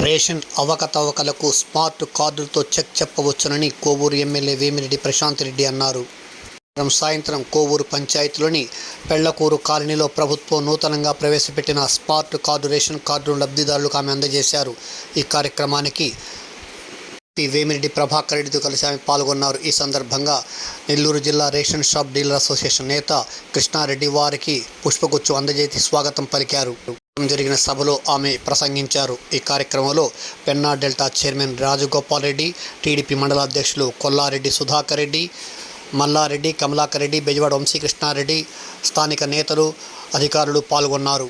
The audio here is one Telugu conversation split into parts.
రేషన్ అవకతవకలకు స్మార్ట్ కార్డులతో చెక్ చెప్పవచ్చునని కోవూరు ఎమ్మెల్యే వేమిరెడ్డి ప్రశాంత్ రెడ్డి అన్నారు. సాయంత్రం కోవూరు పంచాయతీలోని పెళ్లకూరు కాలనీలో ప్రభుత్వం నూతనంగా ప్రవేశపెట్టిన స్మార్ట్ కార్డు రేషన్ కార్డును లబ్ధిదారులకు ఆమె అందజేశారు. ఈ కార్యక్రమానికి వేమిరెడ్డి ప్రభాకర్ రెడ్డితో కలిసి ఆమె పాల్గొన్నారు. ఈ సందర్భంగా నెల్లూరు జిల్లా రేషన్ షాప్ డీలర్ అసోసియేషన్ నేత కృష్ణారెడ్డి వారికి పుష్పగుచ్చు అందజేసి స్వాగతం పలికారు. జరిగిన సభలో ఆమె ప్రసంగించారు. ఈ కార్యక్రమంలో Penna delta chairman Rajagopal Reddy, TDP మండల అధ్యక్షులు కొల్లారెడ్డి సుధాకర్ రెడ్డి, మల్లారెడ్డి, కమలాకర్ రెడ్డి, బెజవాడ వంశీకృష్ణారెడ్డి, స్థానిక నేతలు, అధికారులు పాల్గొన్నారు.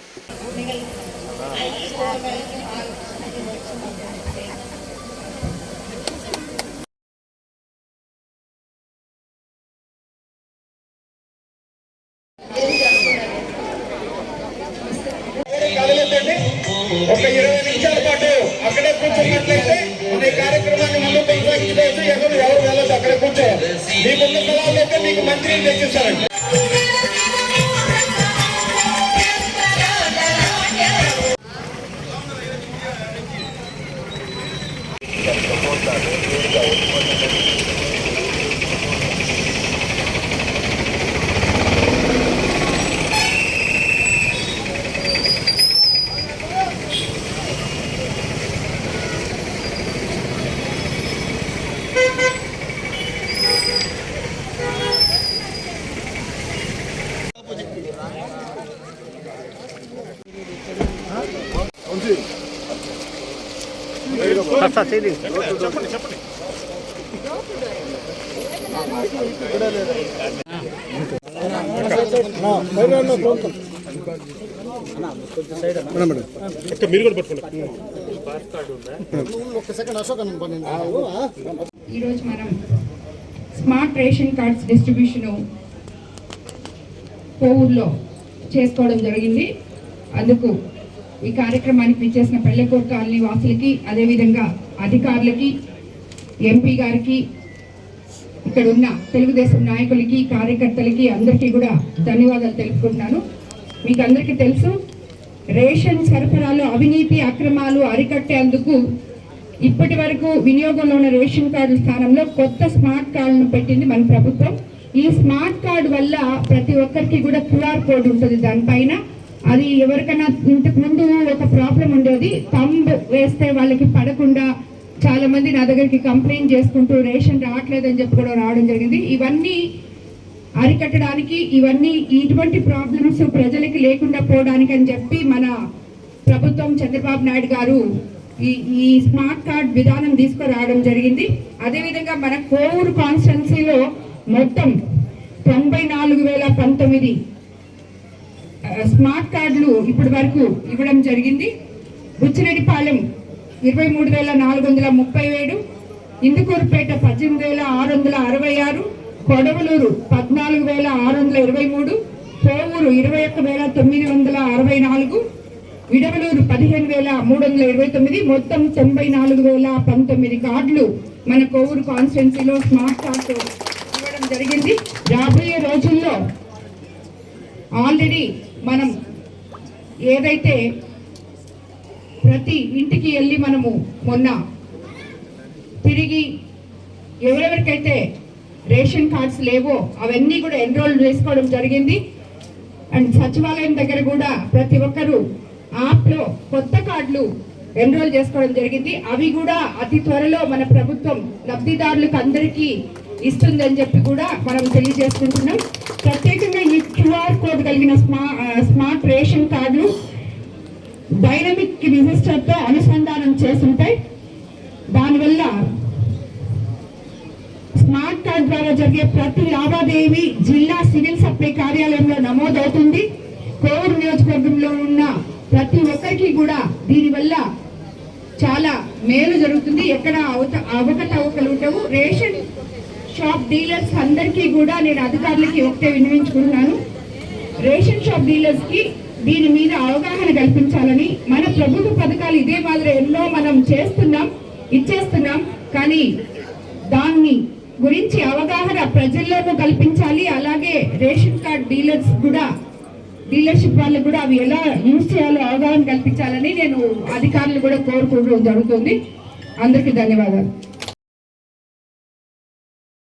ఒక 20 నిమిషాల పాటు అక్కడే కూర్చున్నట్లయితే మన ఈ కార్యక్రమాన్ని ముందు కొనసాగించుకోవచ్చు. ఎవరు వెళ్ళదు, అక్కడే కూర్చో. మీకున్న స్థలాలు అయితే మీకు మంచినీళ్ళు తెచ్చిస్తారండి. మీరు కూడా పట్టుకోండి. ఈరోజు మనం స్మార్ట్ రేషన్ కార్డ్స్ డిస్ట్రిబ్యూషన్ కోవూరులో చేసుకోవడం జరిగింది. అందుకు ఈ కార్యక్రమానికి విచ్చేసిన పెళ్లకూరు కాలనీ వాసులకి, అదేవిధంగా అధికారులకి, ఎంపీ గారికి, ఇక్కడ ఉన్న తెలుగుదేశం నాయకులకి, కార్యకర్తలకి అందరికీ కూడా ధన్యవాదాలు తెలుపుకుంటున్నాను. మీకు అందరికీ తెలుసు, రేషన్ సరఫరాలో అవినీతి అక్రమాలు అరికట్టేందుకు ఇప్పటి వరకు వినియోగంలో ఉన్న రేషన్ కార్డుల స్థానంలో కొత్త స్మార్ట్ కార్డును పెట్టింది మన ప్రభుత్వం. ఈ స్మార్ట్ కార్డు వల్ల ప్రతి ఒక్కరికి కూడా క్యూఆర్ కోడ్ ఉంటుంది దానిపైన. అది ఎవరికైనా ఇంతకు ముందు ఒక ప్రాబ్లం ఉండేది, థంబ్ వేస్తే వాళ్ళకి పడకుండా చాలా మంది నా దగ్గరికి కంప్లైంట్ చేసుకుంటూ రేషన్ రావట్లేదని చెప్పి కూడా రావడం జరిగింది. ఇవన్నీ అరికట్టడానికి, ఇటువంటి ప్రాబ్లమ్స్ ప్రజలకి లేకుండా పోవడానికి అని చెప్పి మన ప్రభుత్వం చంద్రబాబు నాయుడు గారు ఈ స్మార్ట్ కార్డ్ విధానం తీసుకురావడం జరిగింది. అదేవిధంగా మన కోవూరు కాన్స్టిట్యున్సీలో మొత్తం 94,019 స్మార్ట్ కార్డులు ఇప్పటి వరకు ఇవ్వడం జరిగింది. బుచ్చిరెడ్డిపాలెం 23,437, ఇందుకూరుపేట 18,666, కొడవలూరు 14,623, కోవూరు 21,964, విడవలూరు 15,329, మొత్తం 94,019 కార్డులు మన కోవూరు కాన్స్టిట్యున్సీలో స్మార్ట్ కార్డు ఇవ్వడం జరిగింది. రాబోయే రోజుల్లో ఆల్రెడీ మనం ఏదైతే ప్రతి ఇంటికి వెళ్ళి మనము మొన్న తిరిగి ఎవరెవరికైతే రేషన్ కార్డ్స్ లేవో అవన్నీ కూడా ఎన్రోల్ చేసుకోవడం జరిగింది. అండ్ సచివాలయం దగ్గర కూడా ప్రతి ఒక్కరూ యాప్లో కొత్త కార్డులు ఎన్రోల్ చేసుకోవడం జరిగింది. అవి కూడా అతి త్వరలో మన ప్రభుత్వం లబ్ధిదారులకు అందరికీ ఇస్తుందని చెప్పి కూడా మనం తెలియజేసుకుంటున్నాం. ప్రత్యేకంగా ఈ క్యూఆర్ కోడ్ కలిగిన స్మార్ట్ రేషన్ కార్డులు డైనమిక్ రిజిస్టర్తో అనుసంధానం చేస్తుంటాయి. దానివల్ల స్మార్ట్ కార్డ్ ద్వారా జరిగే ప్రతి లావాదేవీ జిల్లా సివిల్ సప్లై కార్యాలయంలో నమోదవుతుంది. కోవూరు నియోజకవర్గంలో ఉన్న ప్రతి ఒక్కరికి కూడా దీనివల్ల చాలా మేలు జరుగుతుంది. ఎక్కడ అవకతవకలు ఉండవు. రేషన్ షాప్ డీలర్స్ అందరికీ కూడా నేను అధికారులకి ఒకటే విన్నవించుకుంటున్నాను, రేషన్ షాప్ డీలర్స్కి దీని మీద అవగాహన కల్పించాలని. మన ప్రభుత్వ పథకాలు ఇదే మాదిరి ఎన్నో మనం ఇచ్చేస్తున్నాం, కానీ దాన్ని గురించి అవగాహన ప్రజల్లోనూ కల్పించాలి. అలాగే రేషన్ కార్డ్ డీలర్స్ కూడా డీలర్షిప్ వాళ్ళకు కూడా అవి ఎలా యూజ్ చేయాలో అవగాహన కల్పించాలని నేను అధికారులు కూడా కోరుకోవడం జరుగుతుంది. అందరికీ ధన్యవాదాలు.